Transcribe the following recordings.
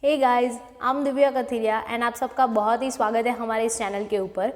Hey guys, I am Divya Kathiria and आप सबका बहुत ही स्वागत है हमारे इस चैनल के ऊपर।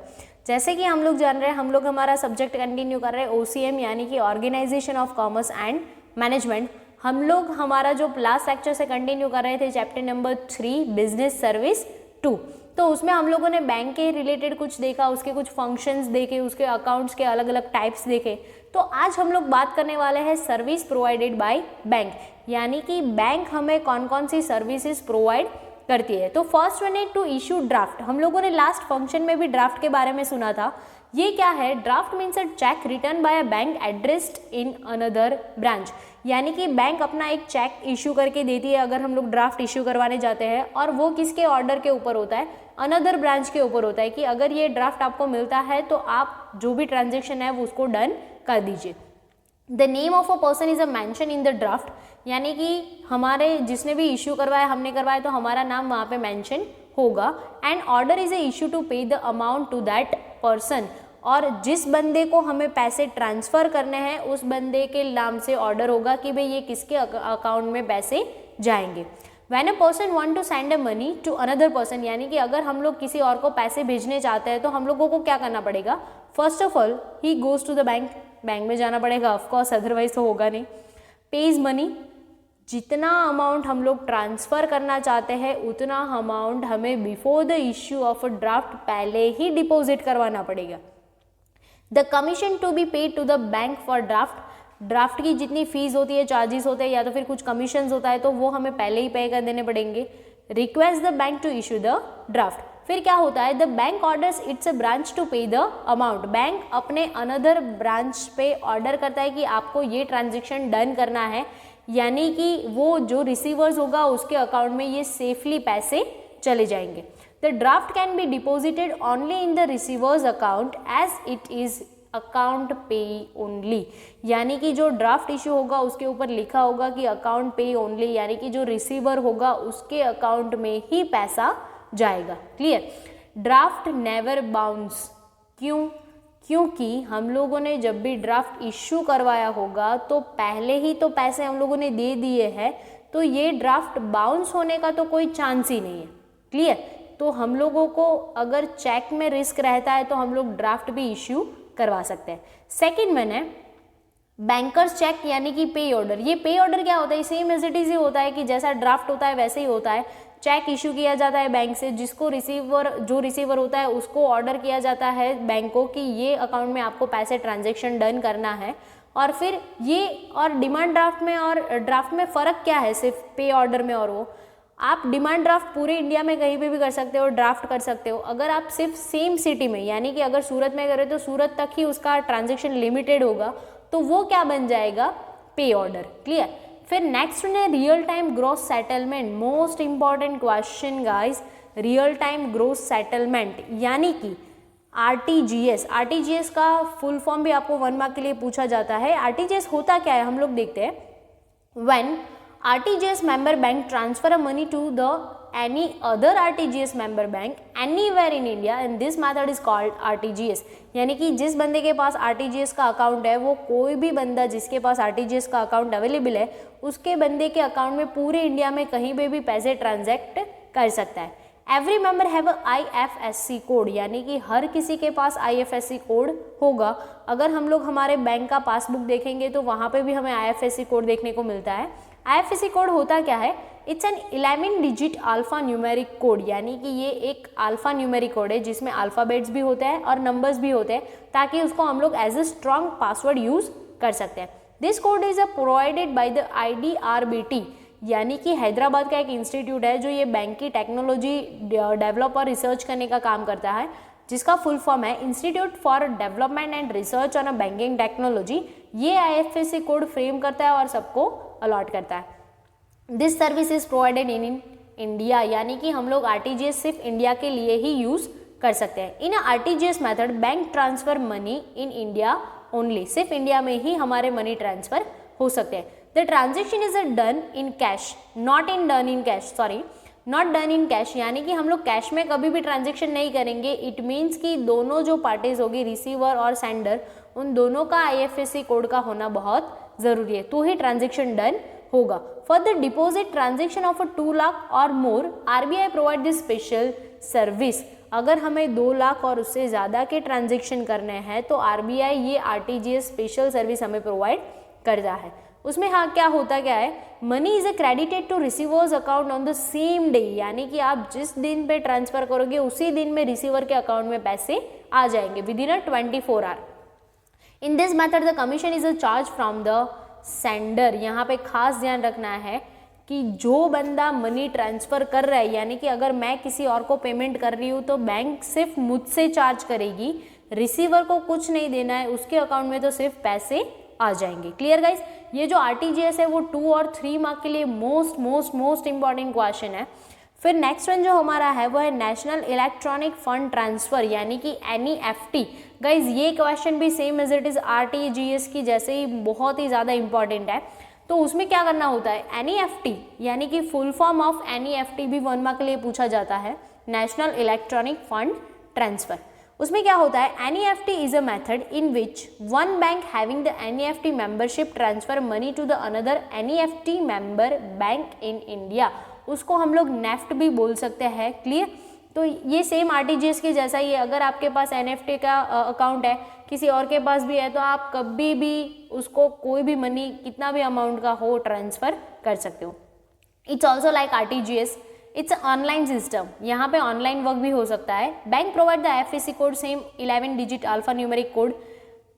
जैसे कि हम लोग जान रहे हैं, हम लोग हमारा सब्जेक्ट कंटिन्यू कर रहे हैं OCM यानी कि organisation of commerce and management. हम लोग हमारा जो लास्ट लेक्चर से कंटिन्यू कर रहे थे चैप्टर नंबर 3 बिजनेस सर्विस 2। तो उसमें हम लोगों ने बैंक के रिलेटेड कुछ देखा, उसके कुछ फंक्शंस देखे, उसके अकाउंट्स के अलग अलग टाइप्स देखे। तो आज हम लोग बात करने वाले हैं सर्विस प्रोवाइडेड बाय बैंक, यानी कि बैंक हमें कौन कौन सी सर्विसेज प्रोवाइड करती है। तो फर्स्ट वन है टू इशू ड्राफ्ट। हम लोगों ने लास्ट फंक्शन में भी ड्राफ्ट के बारे में सुना था। ये क्या है? Draft means a cheque return by a bank addressed in another branch, यानी कि बैंक अपना एक चेक इशू करके देती है अगर हम लोग ड्राफ्ट इशू करवाने जाते हैं, और वो किसके ऑर्डर के ऊपर होता है? अनदर ब्रांच के ऊपर होता है कि अगर ये ड्राफ्ट आपको मिलता है तो आप जो भी ट्रांजेक्शन है वो उसको डन कर दीजिए। The name of a person is a mention in the draft, यानी कि हमारे जिसने भी इशू करवाया, हमने करवाया, तो हमारा नाम वहाँ पे मेंशन होगा। And order is a issue to pay the amount to that person, और जिस बंदे को हमें पैसे ट्रांसफ़र करने हैं उस बंदे के नाम से ऑर्डर होगा कि भाई ये किसके अकाउंट में पैसे जाएंगे। When a person want to send a money to another person, यानी कि अगर हम लोग किसी और को पैसे भेजने चाहते हैं तो हम लोगों को क्या करना पड़ेगा? First of all he goes to the bank, bank में जाना पड़ेगा ऑफकोर्स, अदरवाइज तो होगा नहीं। पेज मनी, जितना अमाउंट हम लोग ट्रांसफ़र करना चाहते हैं उतना अमाउंट हमें before the issue of a draft पहले ही डिपॉजिट करवाना पड़ेगा। The commission to be paid to the bank for draft, draft की जितनी फीस होती है, चार्जेस होते हैं या तो फिर कुछ कमीशंस होता है तो वो हमें पहले ही पे कर देने पड़ेंगे। Request the bank to issue the draft, फिर क्या होता है? The bank orders its a branch to pay the amount, bank अपने अनदर ब्रांच पे ऑर्डर करता है कि आपको ये ट्रांजेक्शन डन करना है, यानी कि वो जो रिसीवर्स होगा उसके अकाउंट में ये सेफली पैसे चले जाएंगे। The draft can be deposited only in the receiver's account as it is account pay only, यानी कि जो ड्राफ्ट इशू होगा उसके ऊपर लिखा होगा कि अकाउंट पे ओनली, यानी कि जो रिसीवर होगा उसके अकाउंट में ही पैसा जाएगा। क्लियर? ड्राफ्ट नेवर बाउंस, क्यों? क्योंकि हम लोगों ने जब भी ड्राफ्ट इशू करवाया होगा तो पहले ही तो पैसे हम लोगों ने दे दिए हैं, तो ये ड्राफ्ट बाउंस होने का तो कोई चांस ही नहीं है। क्लियर? तो हम लोगों को अगर चेक में रिस्क रहता है तो हम लोग ड्राफ्ट भी इशू करवा सकते हैं। सेकंड वन है बैंकर्स चेक, यानी कि पे ऑर्डर। ये पे ऑर्डर क्या होता है? सेम एज इट इज ही होता है कि जैसा ड्राफ्ट होता है वैसे ही होता है। चेक इशू किया जाता है बैंक से, जिसको जो रिसीवर होता है उसको ऑर्डर किया जाता है बैंक को कि ये अकाउंट में आपको पैसे ट्रांजेक्शन डन करना है। और फिर ये और डिमांड ड्राफ्ट में और ड्राफ्ट में फ़र्क क्या है सिर्फ पे ऑर्डर में? और वो आप डिमांड ड्राफ्ट पूरे इंडिया में कहीं पे भी कर सकते हो, ड्राफ्ट कर सकते हो। अगर आप सिर्फ सेम सिटी में, यानी कि अगर सूरत में करें तो सूरत तक ही उसका ट्रांजेक्शन लिमिटेड होगा, तो वो क्या बन जाएगा? पे ऑर्डर। क्लियर? फिर नेक्स्ट है real time gross settlement. Most important question guys, real time gross settlement यानी कि RTGS। RTGS का फुल फॉर्म भी आपको 1 मार्क के लिए पूछा जाता है। RTGS होता क्या है हम लोग देखते हैं। When RTGS member bank transfer a money to the any other RTGS member bank anywhere in India, and this method is called RTGS, यानी कि जिस बंदे के पास RTGS का अकाउंट है, वो कोई भी बंदा जिसके पास RTGS का अकाउंट अवेलेबल है उसके बंदे के अकाउंट में पूरे इंडिया में कहीं पे भी पैसे ट्रांजैक्ट कर सकता है। Every member have a IFSC code, यानी कि हर किसी के पास IFSC कोड होगा। अगर हम लोग हमारे बैंक का पासबुक देखेंगे तो वहाँ पे भी हमें IFSC कोड देखने को मिलता है। IFSC कोड होता क्या है? It's an 11 digit alpha numeric code, यानी कि ये एक अल्फा न्यूमेरिक कोड है जिसमें अल्फ़ाबेट्स भी होते हैं और नंबर्स भी होते हैं, ताकि उसको हम लोग as a strong password use कर सकते हैं। This code is provided by the IDRBT, यानी कि हैदराबाद का एक इंस्टीट्यूट है जो ये बैंक की टेक्नोलॉजी डेवलप और रिसर्च करने का काम करता है, जिसका फुल फॉर्म है institute for development and research on a banking technology. ये IFSC कोड फ्रेम करता है और सबको अलॉट करता है। This service is provided in India, यानी कि हम लोग RTGS सिर्फ इंडिया के लिए ही यूज़ कर सकते हैं। इन RTGS method bank transfer money in India only, सिर्फ इंडिया में ही हमारे मनी ट्रांसफर हो सकते हैं। The transaction is done in cash, not done in cash, यानी कि हम लोग कैश में कभी भी ट्रांजेक्शन नहीं करेंगे। इट मीन्स कि दोनों जो पार्टीज होगी, रिसीवर और सेंडर, उन दोनों का IFSC कोड का होना बहुत ज़रूरी है, तो ही ट्रांजेक्शन डन होगा। For the deposit transaction of 2 lakh और मोर RBI provide this special service. अगर हमें 2 लाख और उससे ज़्यादा के ट्रांजेक्शन करने हैं तो RBI ये RTGS स्पेशल सर्विस हमें प्रोवाइड करता है। उसमें हाँ क्या होता क्या है, money is credited to receiver's account on the same day, यानी कि आप जिस दिन पे ट्रांसफर करोगे उसी दिन में रिसीवर के अकाउंट में पैसे आ जाएंगे within a 24 hour. In this method the commission is a charge from the sender. यहाँ पे खास ध्यान रखना है कि जो बंदा मनी ट्रांसफ़र कर रहा है, यानी कि अगर मैं किसी और को पेमेंट कर रही हूँ तो बैंक सिर्फ मुझसे चार्ज करेगी, रिसीवर को कुछ नहीं देना है, उसके अकाउंट में तो सिर्फ पैसे आ जाएंगे। क्लियर गाइस, ये जो RTGS है वो 2 और 3 मार्क के लिए मोस्ट इंपॉर्टेंट क्वेश्चन है। फिर नेक्स्ट वन जो हमारा है वो है नेशनल इलेक्ट्रॉनिक फंड ट्रांसफर यानी कि NEFT। गाइज ये क्वेश्चन भी same as it is RTGS की जैसे ही बहुत ही ज़्यादा इंपॉर्टेंट है। तो उसमें क्या करना होता है, NEFT यानी कि फुल फॉर्म ऑफ NEFT भी 1 मार्क के लिए पूछा जाता है, नेशनल इलेक्ट्रॉनिक फंड ट्रांसफर। उसमें क्या होता है, NEFT is a method in which one bank having the NEFT membership transfer money to the another NEFT member bank in India. उसको हम लोग नेफ्ट भी बोल सकते हैं। क्लियर, तो ये सेम RTGS के जैसा ही है। अगर आपके पास NEFT का अकाउंट है, किसी और के पास भी है, तो आप कभी भी उसको कोई भी मनी कितना भी अमाउंट का हो ट्रांसफ़र कर सकते हो। It's also like RTGS, it's online system, यहाँ पे ऑनलाइन वर्क भी हो सकता है। Bank provide the FSC code same 11 digit alpha numeric code.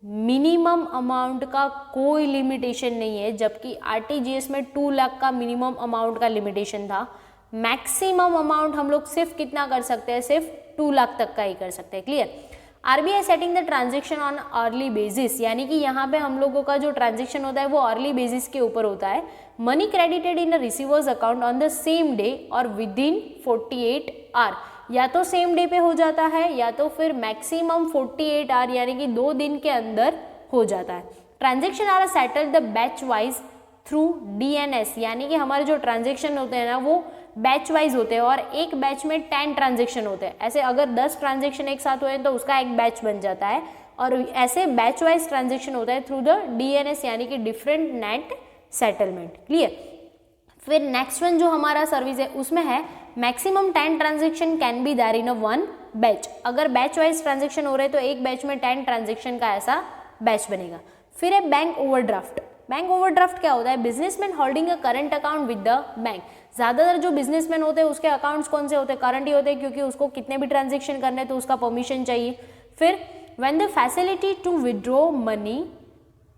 Minimum amount का कोई लिमिटेशन नहीं है, जबकि RTGS में 2 लाख का मिनिमम अमाउंट का लिमिटेशन था। मैक्सिमम अमाउंट हम लोग सिर्फ कितना कर सकते हैं, सिर्फ 2 लाख तक का ही कर सकते हैं। Clear, RBI setting the transaction on early basis, यानी कि यहाँ पे हम लोगों का जो ट्रांजेक्शन होता है वो अर्ली बेसिस के ऊपर होता है। Money credited in the receiver's account on the same day और विद इन 48 आवर, या तो सेम डे पे हो जाता है या तो फिर मैक्सिमम 48 आवर यानी कि 2 दिन के अंदर हो जाता है। Transaction are settled the batch wise through DNS, यानी कि हमारे जो ट्रांजेक्शन होते हैं ना वो बैच वाइज होते हैं और एक बैच में 10 ट्रांजेक्शन होते हैं। ऐसे अगर 10 ट्रांजेक्शन एक साथ हुए तो उसका एक बैच बन जाता है, और ऐसे बैच वाइज ट्रांजेक्शन होता है थ्रू द DNS यानी कि डिफरेंट नेट सेटलमेंट। क्लियर, फिर नेक्स्ट वन जो हमारा सर्विस है उसमें है maximum 10 transaction can be there in a 1 batch. अगर बैच वाइज ट्रांजेक्शन हो रहे हैं तो एक बैच में 10 ट्रांजेक्शन का ऐसा बैच बनेगा। फिर है बैंक ओवरड्राफ्ट। बैंक ओवरड्राफ्ट क्या होता है, businessman holding a current account with the bank. ज़्यादातर जो बिजनेसमैन होते हैं उसके अकाउंट्स कौन से होते हैं, करंट ही होते हैं, क्योंकि उसको कितने भी ट्रांजेक्शन करने हैं तो उसका परमिशन चाहिए। फिर when the facility to withdraw money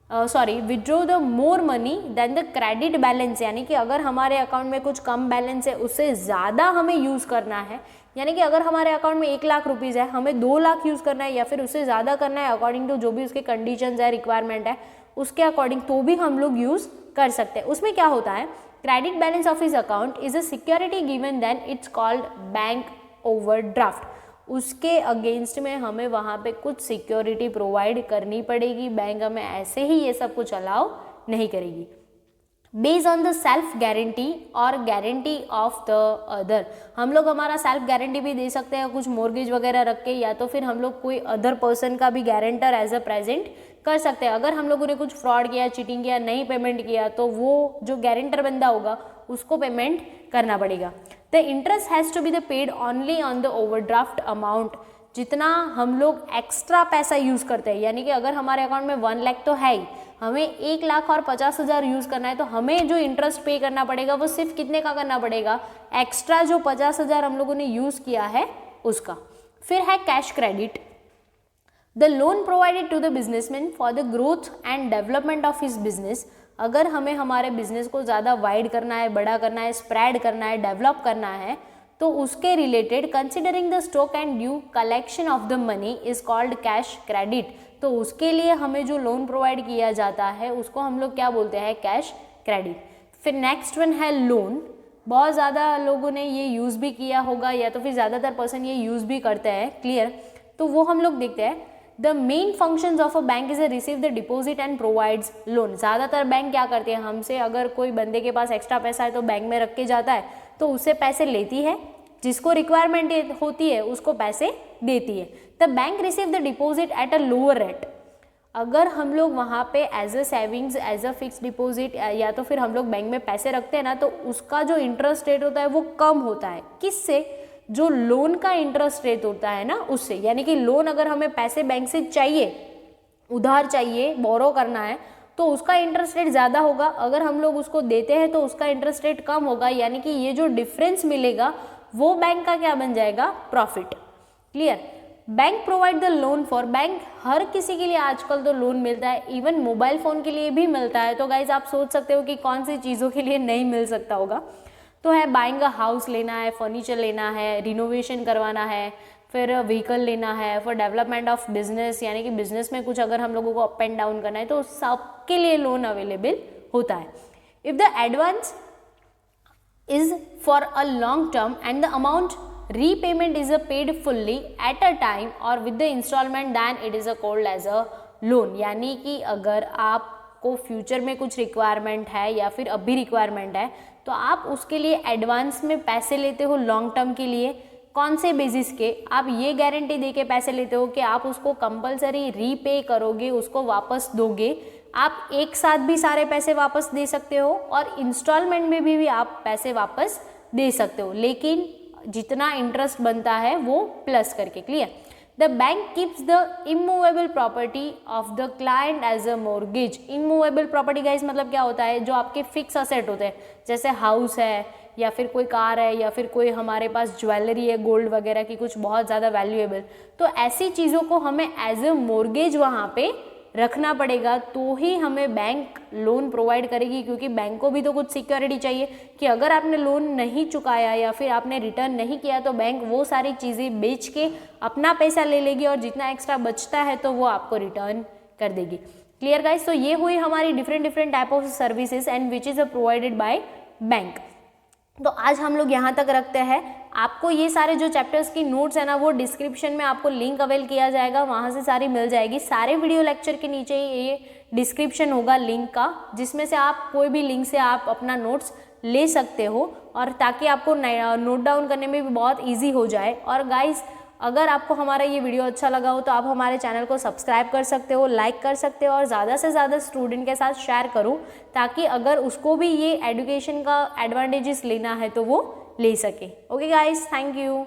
withdraw the more money than the credit balance, यानी कि अगर हमारे अकाउंट में कुछ कम बैलेंस है उससे ज़्यादा हमें यूज़ करना है, यानी कि अगर हमारे अकाउंट में 1 लाख रुपीज़ है, हमें 2 लाख यूज़ करना है या फिर उससे ज़्यादा करना है अकॉर्डिंग टू जो भी उसके कंडीशंस है, रिक्वायरमेंट है उसके अकॉर्डिंग, तो भी हम लोग यूज़ कर सकते हैं। उसमें क्या होता है, credit balance of his account is a security given then it's called bank overdraft. उसके अगेंस्ट में हमें वहाँ पे कुछ सिक्योरिटी प्रोवाइड करनी पड़ेगी, बैंक हमें ऐसे ही ये सब कुछ अलाउ नहीं करेगी। Based on the self guarantee और गारंटी ऑफ द अदर, हम लोग हमारा सेल्फ गारंटी भी दे सकते हैं कुछ मॉर्गेज वगैरह रख के, या तो फिर हम लोग कोई अदर पर्सन का भी गारंटर एज अ प्रेजेंट कर सकते हैं। अगर हम लोगों ने कुछ फ्रॉड किया, चीटिंग किया, नहीं पेमेंट किया तो वो जो गारंटर बंदा होगा उसको पेमेंट करना पड़ेगा। The interest has to be the paid only on the overdraft amount. जितना हम लोग एक्स्ट्रा पैसा यूज़ करते हैं, यानी कि अगर हमारे अकाउंट में 1 लाख तो है ही, हमें 1,50,000 यूज़ करना है तो हमें जो इंटरेस्ट पे करना पड़ेगा वो सिर्फ कितने का करना पड़ेगा, एक्स्ट्रा जो 50,000 हम लोगों ने यूज़ किया है उसका। फिर है cash credit. The loan provided to the businessman for the growth and development of his business. अगर हमें हमारे बिजनेस को ज़्यादा वाइड करना है, बड़ा करना है, स्प्रेड करना है, डेवलप करना है, तो उसके related considering the stock and due collection of the money is called cash credit. तो उसके लिए हमें जो लोन प्रोवाइड किया जाता है उसको हम लोग क्या बोलते हैं, कैश क्रेडिट। फिर नेक्स्ट वन है लोन। बहुत ज़्यादा लोगों ने ये यूज़ भी किया होगा या तो फिर ज़्यादातर पर्सन ये यूज़ भी करते हैं। क्लियर, तो वो हम लोग देखते हैं। The main functions of a bank is receive the deposit and provides loan. ज़्यादातर बैंक क्या करते हैं, हमसे अगर कोई बंदे के पास एक्स्ट्रा पैसा है तो बैंक में रख के जाता है तो उससे पैसे लेती है, जिसको रिक्वायरमेंट होती है उसको पैसे देती है। The bank receive the deposit at a lower rate. अगर हम लोग वहाँ पे as a savings, as a fix deposit या तो फिर हम लोग बैंक में पैसे रखते हैं ना, तो उसका जो इंटरेस्ट रेट होता है वो कम होता है। किससे? जो लोन का इंटरेस्ट रेट होता है ना उससे। यानी कि लोन अगर हमें पैसे बैंक से चाहिए, उधार चाहिए, बोरो करना है, तो उसका इंटरेस्ट रेट ज़्यादा होगा। अगर हम लोग उसको देते हैं तो उसका इंटरेस्ट रेट कम होगा। यानी कि ये जो डिफरेंस मिलेगा वो बैंक का क्या बन जाएगा? Profit. Clear? Bank provide the loan for, bank हर किसी के लिए आजकल तो लोन मिलता है, इवन मोबाइल फ़ोन के लिए भी मिलता है। तो गाइज आप सोच सकते हो कि कौन सी चीज़ों के लिए नहीं मिल सकता होगा। तो है बाइंग अ हाउस लेना है, फर्नीचर लेना है, रिनोवेशन करवाना है, फिर व्हीकल लेना है, फॉर डेवलपमेंट ऑफ बिजनेस, यानी कि बिजनेस में कुछ अगर हम लोगों को अप एंड डाउन करना है तो सबके लिए लोन अवेलेबल होता है। If the advance is for a long term and the amount repayment is paid fully at a time or with the installment, then it is called as a loan। यानी कि अगर आपको future में कुछ requirement है या फिर अभी रिक्वायरमेंट है तो आप उसके लिए एडवांस में पैसे लेते हो लॉन्ग टर्म के लिए। कौन से बेसिस के? आप ये गारंटी दे के पैसे लेते हो कि आप उसको कंपलसरी रीपे करोगे, उसको वापस दोगे। आप एक साथ भी सारे पैसे वापस दे सकते हो और इंस्टॉलमेंट में भी आप पैसे वापस दे सकते हो, लेकिन जितना इंटरेस्ट बनता है वो प्लस करके। Clear? The bank keeps the immovable property of the client as a mortgage. Immovable property guys मतलब क्या होता है? जो आपके फिक्स असेट होते हैं, जैसे हाउस है या फिर कोई कार है या फिर कोई हमारे पास ज्वेलरी है, गोल्ड वगैरह की कुछ बहुत ज़्यादा वैल्यूएबल, तो ऐसी चीज़ों को हमें एज अ मॉर्गेज वहाँ पे रखना पड़ेगा, तो ही हमें बैंक लोन प्रोवाइड करेगी। क्योंकि बैंक को भी तो कुछ सिक्योरिटी चाहिए कि अगर आपने लोन नहीं चुकाया या फिर आपने रिटर्न नहीं किया तो बैंक वो सारी चीज़ें बेच के अपना पैसा ले लेगी और जितना एक्स्ट्रा बचता है तो वो आपको रिटर्न कर देगी। Clear guys? तो ये हुई हमारी different type of services and which is provided by bank. तो आज हम लोग यहाँ तक रखते हैं। आपको ये सारे जो चैप्टर्स की नोट्स है ना वो डिस्क्रिप्शन में आपको लिंक अवेल किया जाएगा, वहाँ से सारी मिल जाएगी। सारे वीडियो लेक्चर के नीचे ये डिस्क्रिप्शन होगा लिंक का, जिसमें से आप कोई भी लिंक से आप अपना नोट्स ले सकते हो, और ताकि आपको नोट डाउन करने में भी बहुत ईजी हो जाए। और गाइज अगर आपको हमारा ये वीडियो अच्छा लगा हो तो आप हमारे चैनल को सब्सक्राइब कर सकते हो, लाइक कर सकते हो और ज़्यादा से ज़्यादा स्टूडेंट के साथ शेयर करो, ताकि अगर उसको भी ये एजुकेशन का एडवांटेजेस लेना है तो वो ले सके। Okay guys, thank you.